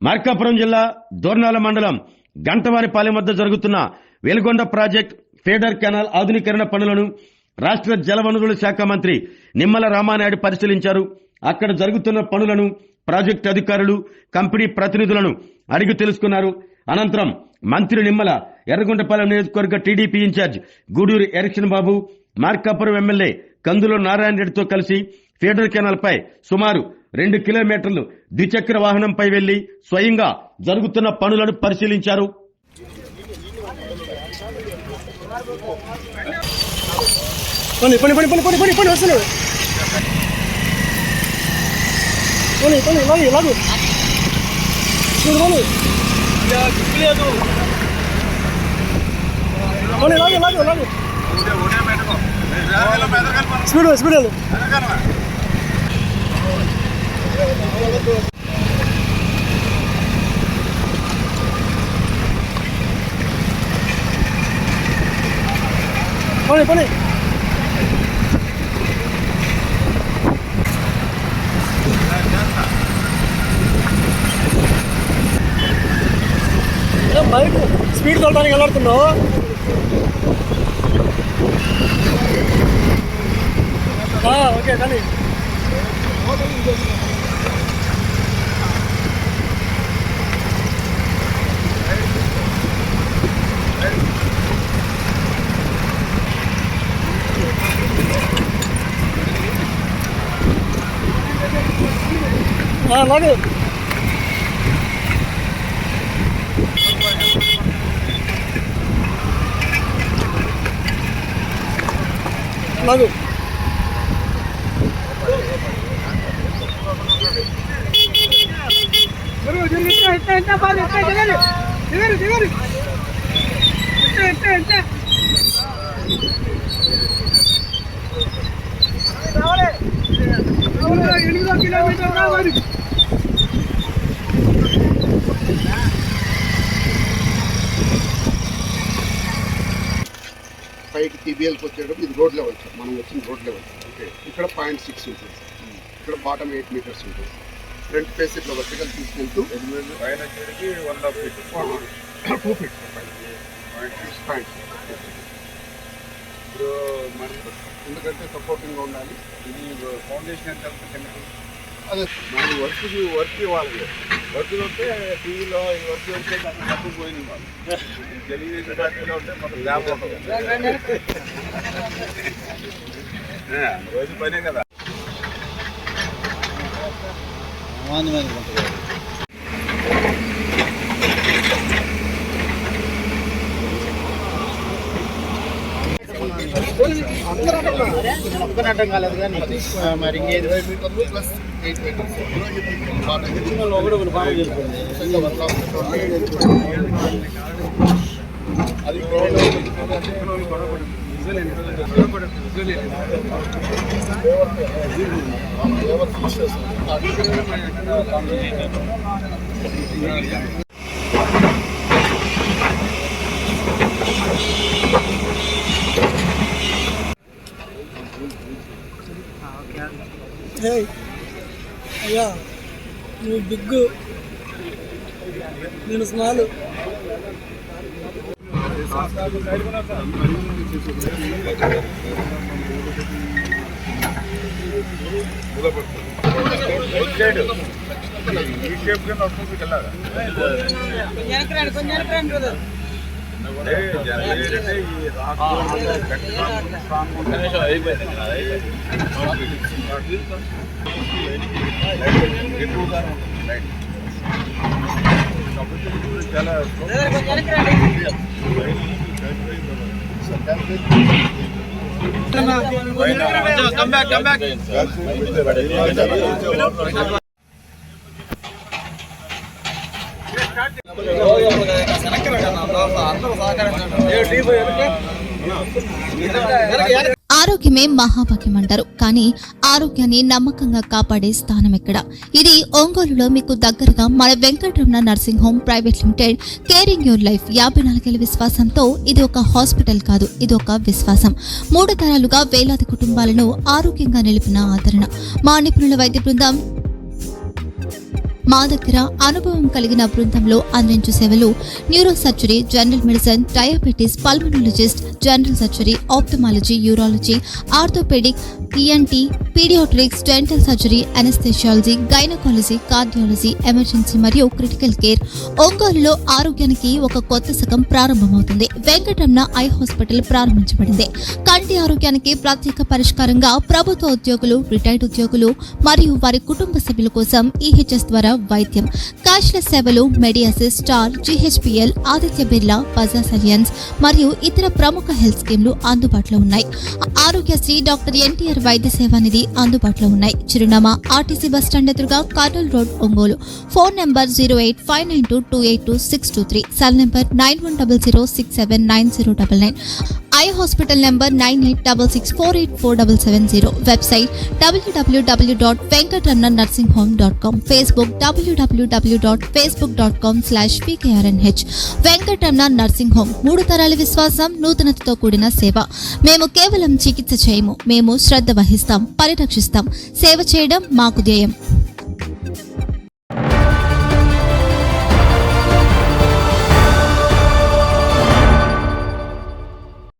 మార్కాపురం జిల్లా దోర్నాల మండలం గంటవారిపాలెం వద్ద జరుగుతున్న వెలుగొండ ప్రాజెక్ట్ ఫీడర్ కెనాల్ ఆధునీకరణ పనులను రాష్ట్ర జలవనరుల శాఖ మంత్రి నిమ్మల రామానాయుడు పరిశీలించారు. అక్కడ జరుగుతున్న పనులను ప్రాజెక్టు అధికారులు, కంపెనీ ప్రతినిధులను అడిగి తెలుసుకున్నారు. అనంతరం మంత్రి నిమ్మల ఎర్రగొండపాలెం నియోజకవర్గ టీడీపీ ఇన్ఛార్జ్ గూడూరి ఎరక్షన్ బాబు, మార్కాపురం ఎమ్మెల్యే కందుల నారాయణ రెడ్డితో కలిసి ఫీడర్ కెనాల్ పై సుమారు 2 కిలోమీటర్లు ద్విచక్ర వాహనంపై వెళ్లి స్వయంగా జరుగుతున్న పనులను పరిశీలించారు. బైక్ స్పీడ్ తోలడానికి వెళ్ళాడుతున్నావు. ఓకే కానీ అలాగే లాగు పైకి టీబీఎల్కి వచ్చేటప్పుడు ఇది రోడ్ లెవెల్ సార్, మనం వచ్చిన రోడ్ లెవెల్. ఇక్కడ 0.6 ఉంటుంది సార్. ఇక్కడ బాటమ్ 8 మీటర్స్ ఉంటుంది. ఫ్రంట్ ఫేస్ ఇట్లా వర్టికల్ తీసుకెళ్తూ 2 ఫీట్ ఇప్పుడు మనం ఎందుకంటే సపోర్టింగ్గా ఉండాలి. ఇది ఫౌండేషన్ ఎంత అదే మనకి వర్క్ ఇవ్వాలి. వర్క్ వస్తే టీవీలో ఈ వర్క్ వస్తే తప్పు పోయింది. వాళ్ళు తెలుగుదేశం పార్టీలో ఉంటే మనం ల్యాబ్ ఉంటుంది, రోజు పనే కదా. అర్థం కాలేదు కానీ మరి ఇంకేది ప్లస్ 8 మీటర్స్ అది అయ్యా నువ్వు బిగ్గు, నేను స్మాల్. Come back. ఆరోగ్యమే మహాభాగ్యం అంటారు. కానీ ఆరోగ్యాన్ని నమ్మకంగా కాపాడే స్థానం ఎక్కడ? ఇది ఒంగోలులో మీకు దగ్గరగా మన Venkataramana nursing home private limited. Caring your life 54 ఏళ్ల విశ్వాసంతో ఇది ఒక హాస్పిటల్ కాదు, ఇది ఒక విశ్వాసం. 3 తరాలుగా వేలాది కుటుంబాలను ఆరోగ్యంగా నిలిపిన ఆదరణ. మా నిపుణుల వైద్య బృందం మా దగ్గర అనుభవం కలిగిన బృందంలో అందించు సేవలు neuro surgery, general medicine, diabetes, pulmonologist, general surgery, ophthalmology, urology, orthopaedic, ENT, paediatrics, dental surgery, anaesthesiology, gynaecology, cardiology, emergency మరియు క్రిటికల్ కేర్. ఒంగోలులో ఆరోగ్యానికి ఒక కొత్త శకం ప్రారంభమవుతుంది. వెంకటరమణ ఐ హాస్పిటల్ ప్రారంభించబడింది. కంటి ఆరోగ్యానికి ప్రత్యేక పరిష్కారంగా ప్రభుత్వ ఉద్యోగులు, రిటైర్డ్ ఉద్యోగులు మరియు వారి కుటుంబ సభ్యుల కోసం EHS ద్వారా వైద్యం, క్యాష్లెస్ సేవలు, Mediassist, Star, GHPL, Aditya Birla, Bajaj Allianz మరియు ఇతర ప్రముఖ హెల్త్ స్కీమ్లు అందుబాటులో ఉన్నాయి. ఆరోగ్యశ్రీ, డాక్టర్ NTR వైద్య సేవా నిధి అందుబాటులో ఉన్నాయి. చిరునామా RTC బస్టాండ్ ఎదురుగా, Kurnool road, Ongole. Phone number 08592282623, cell number 9100679099. Eye hospital number 9866484770. Website www.venkatramannursing.com. Facebook www.facebook.com/pkrnh. Venkataramana nursing home, 3 తరాల విశ్వాసం, నూతనతతో కూడిన సేవ. మేము కేవలం చికిత్స చేయము, మేము శ్రద్ధ వహిస్తాం, పరిరక్షిస్తాం. సేవ చేయడం మాకు ధ్యేయం.